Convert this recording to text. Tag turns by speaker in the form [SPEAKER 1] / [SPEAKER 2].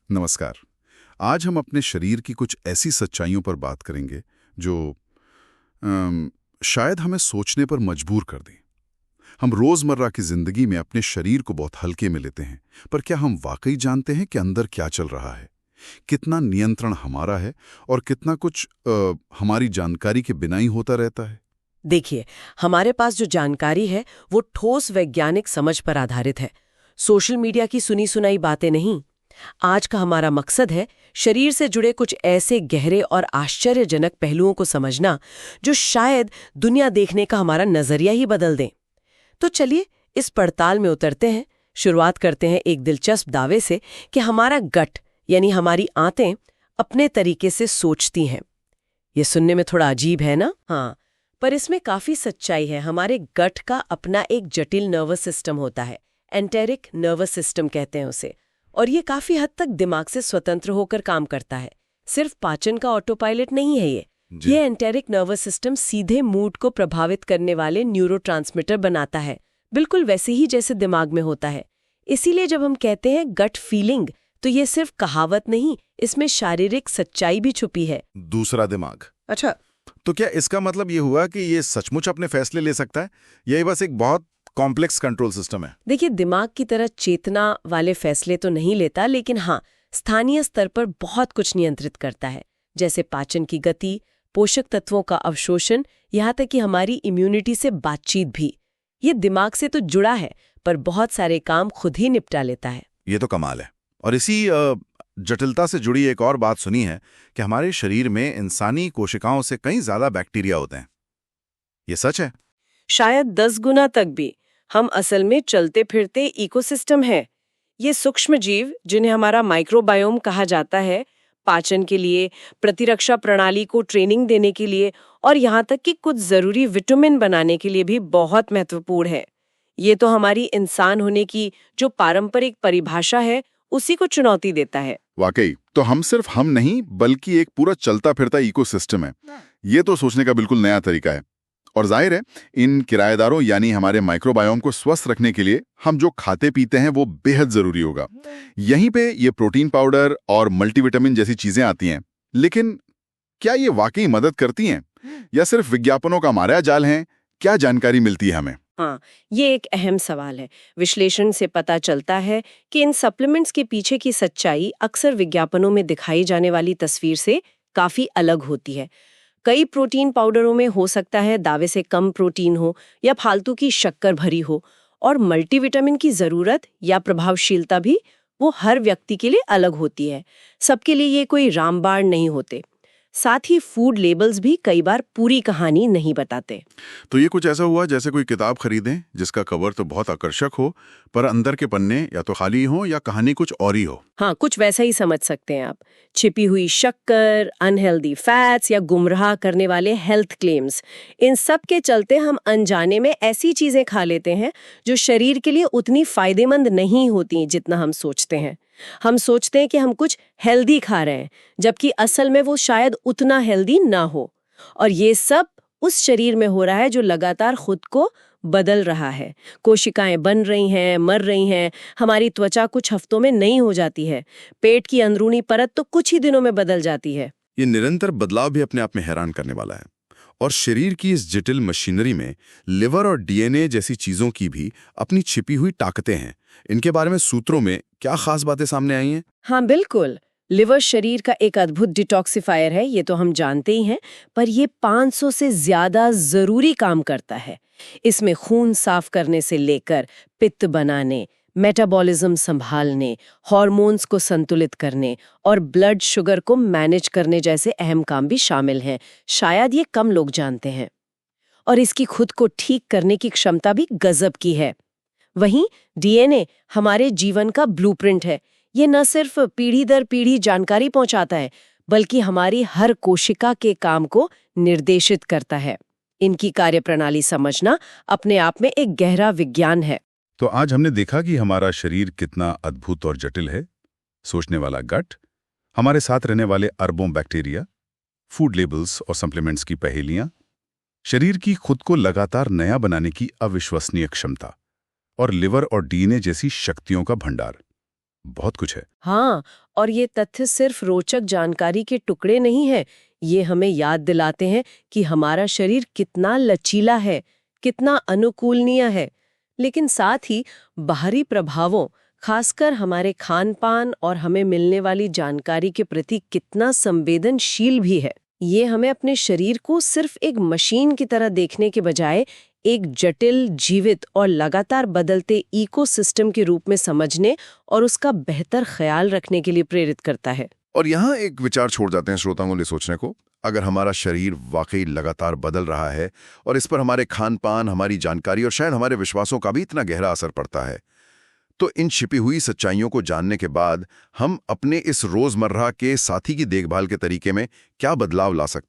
[SPEAKER 1] नमस्कार। आज हम अपने शरीर की कुछ ऐसी सच्चाइयों पर बात करेंगे जो शायद हमें सोचने पर मजबूर कर दें। हम रोजमर्रा की जिंदगी में अपने शरीर को बहुत हल्के में लेते हैं, पर क्या हम वाकई जानते हैं कि अंदर क्या चल रहा है? कितना नियंत्रण हमारा है और कितना कुछ हमारी जानकारी के बिना ही होता रहता है?
[SPEAKER 2] देखिए, हमारे पास जो जानकारी है वो ठोस वैज्ञानिक समझ पर आधारित है। सोशल मीडिया की सुनी सुनाई बातें नहीं। आज का हमारा मकसद है शरीर से जुड़े कुछ ऐसे गहरे और आश्चर्यजनक पहलुओं को समझना जो शायद दुनिया देखने का हमारा नजरिया ही बदल दें। तो चलिए इस पड़ताल में उतरते हैं। शुरुआत करते हैं एक दिलचस्प दावे से कि हमारा गट यानी हमारी आंतें अपने तरीके से सोचती हैं। ये सुनने में थोड़ा अजीब है ना? हाँ, पर इसमें काफी सच्चाई है। हमारे गट का अपना एक जटिल नर्वस सिस्टम होता है, एंटेरिक नर्वस सिस्टम कहते हैं उसे, और ये काफी हद तक दिमाग से स्वतंत्र होकर काम करता है। सिर्फ पाचन का ऑटो पायलट नहीं है ये एंटेरिक नर्वस सिस्टम सीधे मूड को प्रभावित करने वाले न्यूरोट्रांसमीटर बनाता है, बिल्कुल वैसे ही जैसे दिमाग में होता है। इसीलिए जब हम कहते हैं गट फीलिंग, तो ये सिर्फ कहावत नहीं, इसमें शारीरिक सच्चाई भी छुपी है।
[SPEAKER 3] दूसरा दिमाग। अच्छा, तो क्या इसका मतलब ये हुआ कि ये सचमुच अपने फैसले ले सकता है? यही बस एक बहुत कॉम्प्लेक्स कंट्रोल सिस्टम है?
[SPEAKER 2] देखिए, दिमाग की तरह चेतना वाले फैसले तो नहीं लेता, लेकिन हाँ, स्थानीय स्तर पर बहुत कुछ नियंत्रित करता है, जैसे पाचन की गति, पोषक तत्वों का अवशोषण, यहाँ तक कि हमारी इम्यूनिटी से बातचीत भी। ये दिमाग से तो जुड़ा है, पर बहुत सारे काम खुद ही निपटा लेता है।
[SPEAKER 3] ये तो कमाल है। और इसी जटिलता से जुड़ी एक और बात सुनी है कि हमारे शरीर में इंसानी कोशिकाओं से कहीं ज्यादा बैक्टीरिया होते हैं। ये सच है?
[SPEAKER 2] शायद 10 गुना तक भी। हम असल में चलते फिरते इकोसिस्टम है। ये सूक्ष्म जीव, जिन्हें हमारा माइक्रोबायोम कहा जाता है, पाचन के लिए, प्रतिरक्षा प्रणाली को ट्रेनिंग देने के लिए और यहाँ तक कि कुछ जरूरी विटामिन बनाने के लिए भी बहुत महत्वपूर्ण है। ये तो हमारी इंसान होने की जो पारंपरिक परिभाषा है उसी को चुनौती देता है।
[SPEAKER 1] वाकई, तो हम नहीं बल्कि एक पूरा चलता फिरता इकोसिस्टम है। ये तो सोचने का बिल्कुल नया तरीका है। और जाहिर है, इन किराएदारों यानी हमारे माइक्रोबायोम को स्वस्थ रखने के लिए हम जो खाते पीते हैं वो बेहद जरूरी होगा। यहीं पे ये प्रोटीन पाउडर और मल्टीविटामिन जैसी चीजें आती हैं। लेकिन क्या ये वाकई मदद करती हैं या सिर्फ विज्ञापनों का माया जाल है? क्या जानकारी मिलती है हमें?
[SPEAKER 2] हाँ, ये एक अहम सवाल है। विश्लेषण से पता चलता है कि इन सप्लीमेंट्स के पीछे की सच्चाई अक्सर विज्ञापनों में दिखाई जाने वाली तस्वीर से काफी अलग होती है। कई प्रोटीन पाउडरों में हो सकता है दावे से कम प्रोटीन हो या फालतू की शक्कर भरी हो, और मल्टीविटामिन की जरूरत या प्रभावशीलता भी वो हर व्यक्ति के लिए अलग होती है। सबके लिए ये कोई रामबाण नहीं होते। साथ ही फूड लेबल्स भी कई बार पूरी कहानी नहीं बताते।
[SPEAKER 1] तो ये कुछ ऐसा हुआ जैसे कोई किताब खरीदें जिसका कवर तो बहुत आकर्षक हो, पर अंदर के पन्ने या तो खाली हो या कहानी कुछ और ही हो।
[SPEAKER 2] हाँ, कुछ वैसा ही समझ सकते हैं आप। छिपी हुई शक्कर, अनहेल्दी फैट्स या गुमराह करने वाले हेल्थ क्लेम्स, इन सब के चलते हम अनजाने में ऐसी चीजें खा लेते हैं जो शरीर के लिए उतनी फायदेमंद नहीं होती जितना हम सोचते हैं। हम सोचते हैं कि हम कुछ हेल्दी खा रहे हैं, जबकि असल में वो शायद उतना हेल्दी ना हो। और ये सब उस शरीर में हो रहा है जो लगातार खुद को बदल रहा है। कोशिकाएं बन रही हैं, मर रही हैं, हमारी त्वचा कुछ हफ्तों में नई हो जाती है, पेट की अंदरूनी परत तो कुछ ही दिनों में बदल जाती है।
[SPEAKER 3] ये निरंतर बदलाव भी अपने आप में हैरान करने वाला है। और शरीर की इस जटिल मशीनरी में लिवर और डीएनए जैसी चीजों की भी अपनी छिपी हुई ताकतें हैं। इनके बारे में सूत्रों में क्या खास बातें सामने आई हैं?
[SPEAKER 2] हाँ, बिल्कुल। लिवर शरीर का एक अद्भुत डिटॉक्सिफायर है, ये तो हम जानते ही हैं, पर ये 500 से ज्यादा जरूरी काम करता है। इसमें खून साफ करने से लेकर पित्त बनाने, मेटाबॉलिज्म संभालने, हार्मोन्स को संतुलित करने और ब्लड शुगर को मैनेज करने जैसे अहम काम भी शामिल हैं। शायद ये कम लोग जानते हैं। और इसकी खुद को ठीक करने की क्षमता भी गजब की है। वहीं डीएनए हमारे जीवन का ब्लूप्रिंट है। ये न सिर्फ पीढ़ी दर पीढ़ी जानकारी पहुंचाता है, बल्कि हमारी हर कोशिका के काम को निर्देशित करता है। इनकी कार्यप्रणाली समझना अपने आप में एक गहरा विज्ञान है।
[SPEAKER 1] तो आज हमने देखा कि हमारा शरीर कितना अद्भुत और जटिल है। सोचने वाला गट, हमारे साथ रहने वाले अरबों बैक्टीरिया, फूड लेबल्स और सप्लीमेंट्स की पहेलियां, शरीर की खुद को लगातार नया बनाने की अविश्वसनीय क्षमता और लिवर और डीएनए जैसी शक्तियों का भंडार।
[SPEAKER 3] बहुत कुछ है।
[SPEAKER 2] हाँ, और ये तथ्य सिर्फ रोचक जानकारी के टुकड़े नहीं है, ये हमें याद दिलाते हैं कि हमारा शरीर कितना लचीला है, कितना अनुकूलनीय है, लेकिन साथ ही बाहरी प्रभावों, खासकर हमारे खान-पान और हमें मिलने वाली जानकारी के प्रति कितना संवेदनशील भी है। ये हमें अपने शरीर को सिर्फ एक मशीन की तरह देखने के बजाय एक जटिल, जीवित और लगातार बदलते इकोसिस्टम के रूप में समझने और उसका बेहतर ख्याल रखने के लिए प्रेरित करता है।
[SPEAKER 3] और यहाँ एक विचार छोड़ जाते हैं श्रोताओं के लिए सोचने को। अगर हमारा शरीर वाकई लगातार बदल रहा है और इस पर हमारे खान पान, हमारी जानकारी और शायद हमारे विश्वासों का भी इतना गहरा असर पड़ता है, तो इन छिपी हुई सच्चाइयों को जानने के बाद हम अपने इस रोजमर्रा के साथी की देखभाल के तरीके में क्या बदलाव ला सकते हैं?